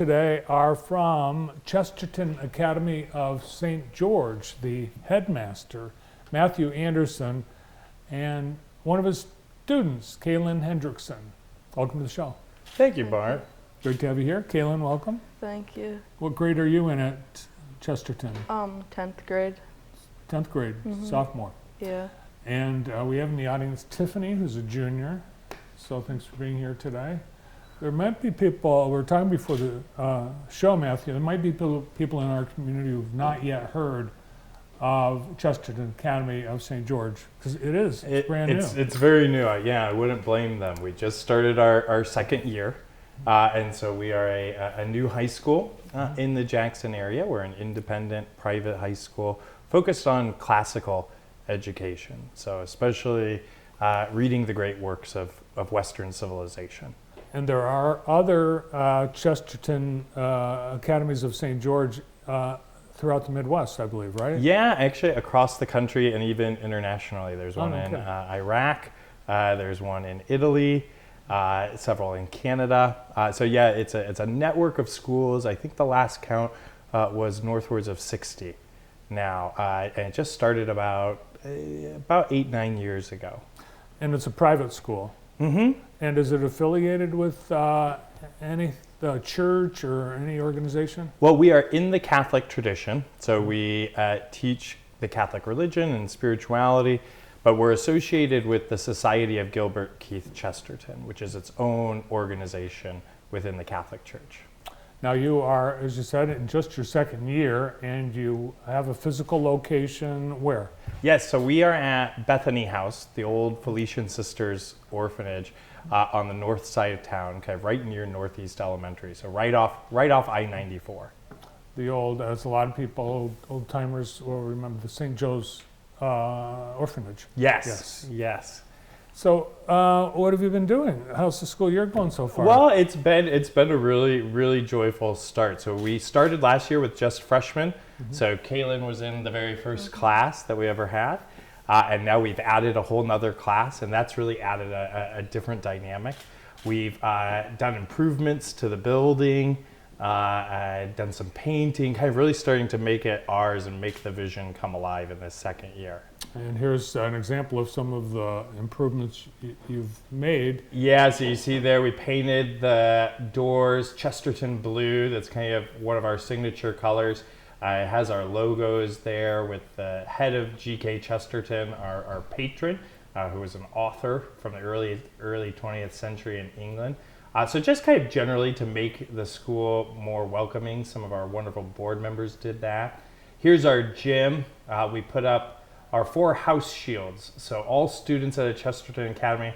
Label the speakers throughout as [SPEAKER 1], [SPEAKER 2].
[SPEAKER 1] Today are from Chesterton Academy of St. George, the headmaster, Matthew Anderson, and one of his students, Kaylin Hendrickson. Welcome to the show.
[SPEAKER 2] Thank you, Bart.
[SPEAKER 1] Great to have you here. Kaylin, welcome.
[SPEAKER 3] Thank you.
[SPEAKER 1] What grade are you in at Chesterton?
[SPEAKER 3] 10th grade.
[SPEAKER 1] 10th grade, sophomore.
[SPEAKER 3] Yeah.
[SPEAKER 1] And we have in the audience Tiffany, who's a junior. So thanks for being here today. There might be people, we were talking before the show, Matthew, there might be people in our community who've not yet heard of Chesterton Academy of St. George, because it's brand new.
[SPEAKER 2] It's very new. Yeah, I wouldn't blame them. We just started our second year, and so we are a new high school in the Jackson area. We're an independent private high school focused on classical education, so especially reading the great works of Western civilization.
[SPEAKER 1] And there are other Chesterton Academies of St. George throughout the Midwest, I believe, right?
[SPEAKER 2] Yeah, actually across the country and even internationally. There's one in Iraq, there's one in Italy, several in Canada. So yeah, it's a network of schools. I think the last count was northwards of 60 now, and it just started about 8-9 years ago.
[SPEAKER 1] And it's a private school.
[SPEAKER 2] Mm-hmm.
[SPEAKER 1] And is it affiliated with the church or any organization?
[SPEAKER 2] Well, we are in the Catholic tradition, so we teach the Catholic religion and spirituality, but we're associated with the Society of Gilbert Keith Chesterton, which is its own organization within the Catholic Church.
[SPEAKER 1] Now you are, as you said, in just your second year, and you have a physical location where?
[SPEAKER 2] Yes, so we are at Bethany House, the old Felician Sisters orphanage on the north side of town, kind of right near Northeast Elementary, so right off I-94.
[SPEAKER 1] The old, as a lot of people, old timers will remember the St. Joe's orphanage.
[SPEAKER 2] Yes.
[SPEAKER 1] So what have you been doing? How's the school year going so far?
[SPEAKER 2] Well, it's been a really joyful start. So we started last year with just freshmen. So Kaylin was in the very first class that we ever had. And now we've added a whole nother class, and that's really added a different dynamic. We've done improvements to the building, done some painting, kind of really starting to make it ours and make the vision come alive in this second year.
[SPEAKER 1] And here's an example of some of the improvements you've made.
[SPEAKER 2] Yeah, so you see there we painted the doors Chesterton blue. That's kind of one of our signature colors. It has our logos there with the head of G.K. Chesterton, our patron, who was an author from the early 20th century in England. So just kind of generally to make the school more welcoming, some of our wonderful board members did that. Here's our gym. We put up our 4 house shields. So all students at the Chesterton Academy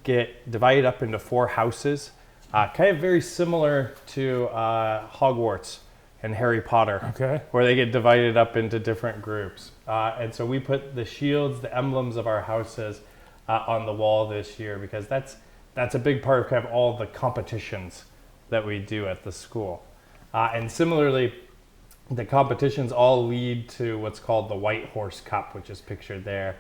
[SPEAKER 2] get divided up into 4 houses, kind of very similar to Hogwarts and Harry Potter, where they get divided up into different groups. And so we put the shields, the emblems of our houses on the wall this year, because that's a big part of kind of all the competitions that we do at the school. And similarly, the competitions all lead to what's called the White Horse Cup, which is pictured there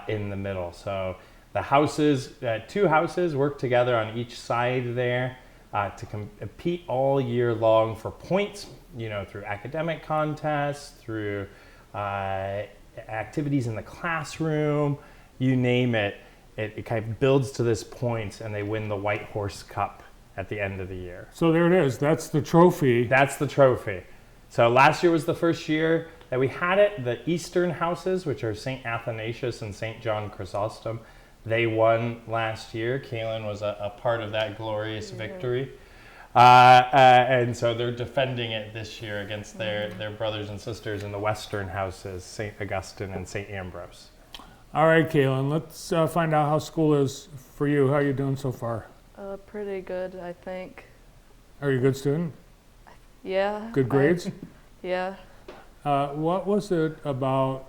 [SPEAKER 2] in the middle. So the houses, 2 houses work together on each side there to compete all year long for points, through academic contests, through activities in the classroom, you name it. It kind of builds to this point, and they win the White Horse Cup at the end of the year.
[SPEAKER 1] So there it is. That's the trophy.
[SPEAKER 2] That's the trophy. So last year was the first year that we had it. The Eastern houses, which are St. Athanasius and St. John Chrysostom, they won last year. Kaylin was a part of that glorious victory. And so they're defending it this year against their brothers and sisters in the Western houses, St. Augustine and St. Ambrose.
[SPEAKER 1] All right, Kaylin, let's find out how school is for you. How are you doing so far?
[SPEAKER 3] Pretty good, I think.
[SPEAKER 1] Are you a good student?
[SPEAKER 3] Yeah.
[SPEAKER 1] Good grades?
[SPEAKER 3] Yeah.
[SPEAKER 1] What was it about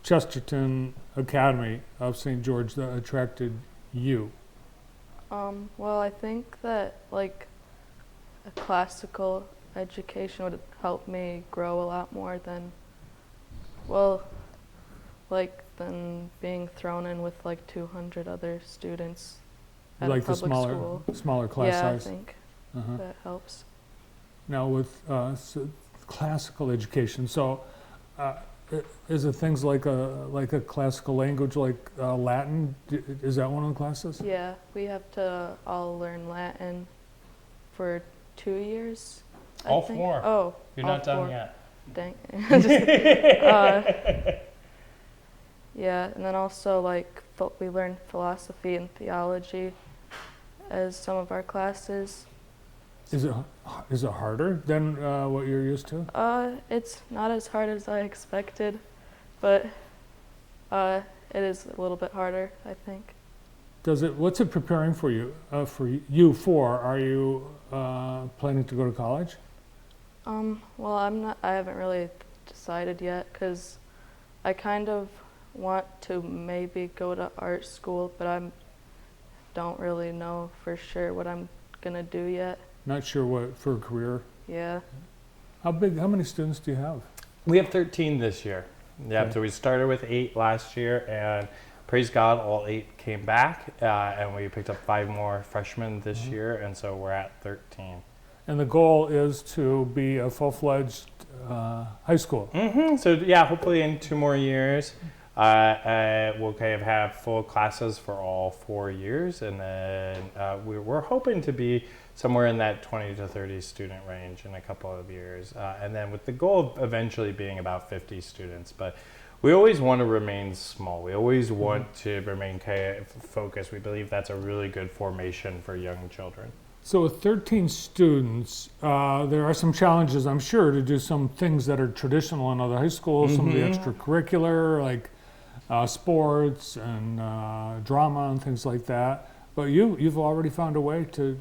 [SPEAKER 1] Chesterton Academy of St. George that attracted you?
[SPEAKER 3] Well, I think that a classical education would help me grow a lot more than being thrown in with 200 other students at a public school.
[SPEAKER 1] Smaller class size?
[SPEAKER 3] Yeah, I think that helps.
[SPEAKER 1] now with classical education. So, is it things like a classical language like Latin? Is that one of the classes?
[SPEAKER 3] Yeah, we have to all learn Latin for 2 years. I
[SPEAKER 2] All
[SPEAKER 3] think.
[SPEAKER 2] 4.
[SPEAKER 3] Oh,
[SPEAKER 2] You're
[SPEAKER 3] all
[SPEAKER 2] not done
[SPEAKER 3] 4.
[SPEAKER 2] yet.
[SPEAKER 3] Dang. Just, yeah, and then also like we learn philosophy and theology as some of our classes.
[SPEAKER 1] Is it harder than what you're used to?
[SPEAKER 3] It's not as hard as I expected, but it is a little bit harder, I think.
[SPEAKER 1] What's it preparing for you? Are you planning to go to college?
[SPEAKER 3] Well, I haven't really decided yet because I kind of want to maybe go to art school, but I don't really know for sure what I'm gonna do yet.
[SPEAKER 1] Not sure what for a career.
[SPEAKER 3] Yeah.
[SPEAKER 1] How many students do you have?
[SPEAKER 2] We have 13 this year. Yeah,
[SPEAKER 1] Okay.
[SPEAKER 2] so we started with 8 last year, and praise God, all 8 came back, and we picked up 5 more freshmen this year, and so we're at 13.
[SPEAKER 1] And the goal is to be a full-fledged high school.
[SPEAKER 2] So yeah, hopefully in 2 more years, we'll kind of have full classes for all 4 years, and then we're hoping to be somewhere in that 20 to 30 student range in a couple of years, and then with the goal of eventually being about 50 students. But we always want to remain small. We always want to remain kind of focused. We believe that's a really good formation for young children.
[SPEAKER 1] So with 13 students, there are some challenges, I'm sure, to do some things that are traditional in other high schools, some of the extracurricular, like sports and drama and things like that. But you've already found a way to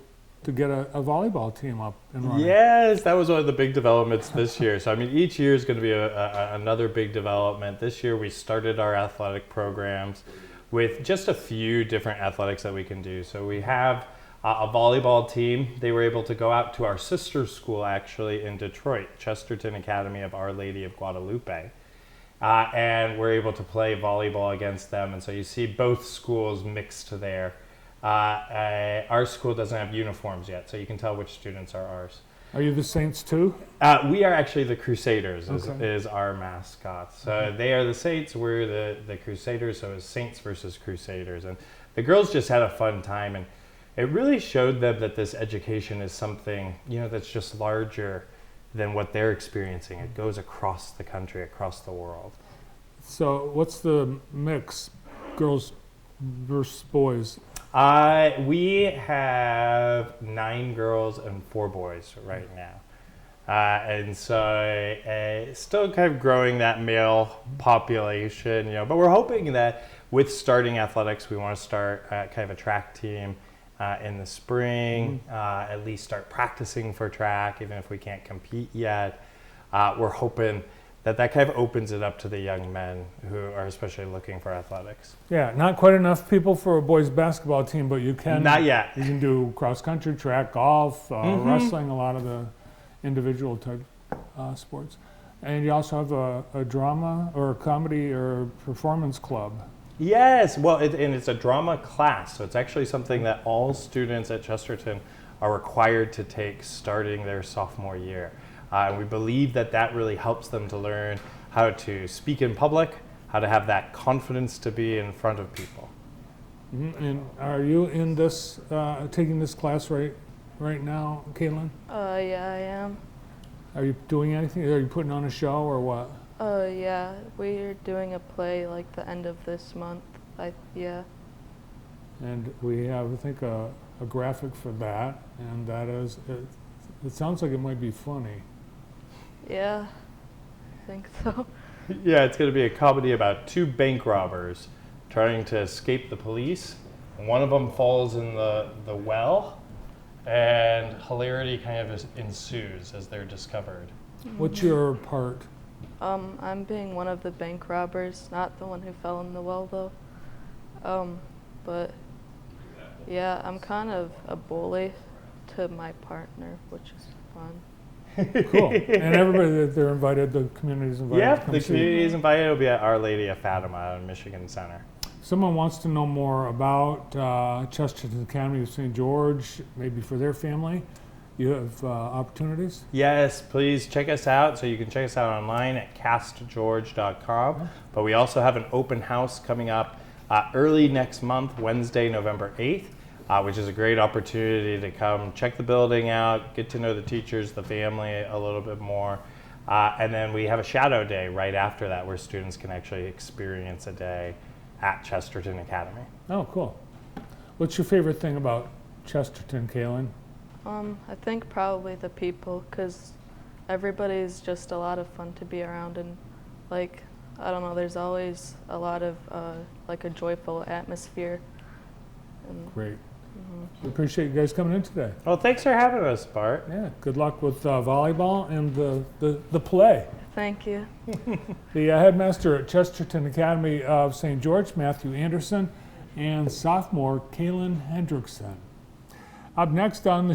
[SPEAKER 1] get a volleyball team up and running.
[SPEAKER 2] Yes, that was one of the big developments this year. So I mean, each year is going to be another big development. This year we started our athletic programs with just a few different athletics that we can do. So we have a volleyball team. They were able to go out to our sister school actually in Detroit, Chesterton Academy of Our Lady of Guadalupe. And we're able to play volleyball against them. And so you see both schools mixed there. Our school doesn't have uniforms yet, so you can tell which students are ours.
[SPEAKER 1] Are you the Saints too?
[SPEAKER 2] We are actually the Crusaders,
[SPEAKER 1] Okay.
[SPEAKER 2] is our mascot. So they are the Saints, we're the Crusaders, so it's Saints versus Crusaders. And the girls just had a fun time, and it really showed them that this education is something, that's just larger than what they're experiencing. It goes across the country, across the world.
[SPEAKER 1] So what's the mix, girls versus boys?
[SPEAKER 2] We have 9 girls and 4 boys right now. And so still kind of growing that male population, but we're hoping that with starting athletics, we want to start kind of a track team in the spring, at least start practicing for track, even if we can't compete yet. We're hoping that kind of opens it up to the young men who are especially looking for athletics.
[SPEAKER 1] Yeah, not quite enough people for a boys basketball team, but you can.
[SPEAKER 2] Not yet.
[SPEAKER 1] You can do cross country, track, golf, wrestling, a lot of the individual type sports. And you also have a drama or a comedy or performance club.
[SPEAKER 2] Yes, well, and it's a drama class, so it's actually something that all students at Chesterton are required to take starting their sophomore year. And we believe that really helps them to learn how to speak in public, how to have that confidence to be in front of people.
[SPEAKER 1] And are you in this, taking this class right now, Kaylin?
[SPEAKER 3] Yeah, I am.
[SPEAKER 1] Are you doing anything? Are you putting on a show or what?
[SPEAKER 3] Yeah, we're doing a play like the end of this month. Yeah.
[SPEAKER 1] And we have, I think, a graphic for that, and that is, it sounds like it might be funny.
[SPEAKER 3] Yeah, I think so.
[SPEAKER 2] Yeah, it's going to be a comedy about 2 bank robbers trying to escape the police. One of them falls in the well, and hilarity kind of ensues as they're discovered.
[SPEAKER 1] What's your part?
[SPEAKER 3] I'm being one of the bank robbers, not the one who fell in the well though. But yeah, I'm kind of a bully to my partner, which is fun.
[SPEAKER 1] Cool. And everybody, they're invited, the community's invited.
[SPEAKER 2] Yeah,
[SPEAKER 1] to come
[SPEAKER 2] the
[SPEAKER 1] see.
[SPEAKER 2] community is invited. It'll be at Our Lady of Fatima in Michigan Center.
[SPEAKER 1] Someone wants to know more about Chesterton Academy of St. George, maybe for their family. you have opportunities?
[SPEAKER 2] Yes, please check us out. So you can check us out online at castgeorge.com. But we also have an open house coming up early next month, Wednesday, November 8th, which is a great opportunity to come check the building out, get to know the teachers, the family a little bit more. And then we have a shadow day right after that where students can actually experience a day at Chesterton Academy.
[SPEAKER 1] Oh, cool. What's your favorite thing about Chesterton, Kaylin?
[SPEAKER 3] I think probably the people, because everybody's just a lot of fun to be around, and like, I don't know, there's always a lot of like a joyful atmosphere. And,
[SPEAKER 1] Great. We appreciate you guys coming in today.
[SPEAKER 2] Well, thanks for having us, Bart.
[SPEAKER 1] Yeah, good luck with volleyball and the play.
[SPEAKER 3] Thank you.
[SPEAKER 1] The headmaster at Chesterton Academy of St. George, Matthew Anderson, and sophomore Kaylin Hendrickson. Up next on the show.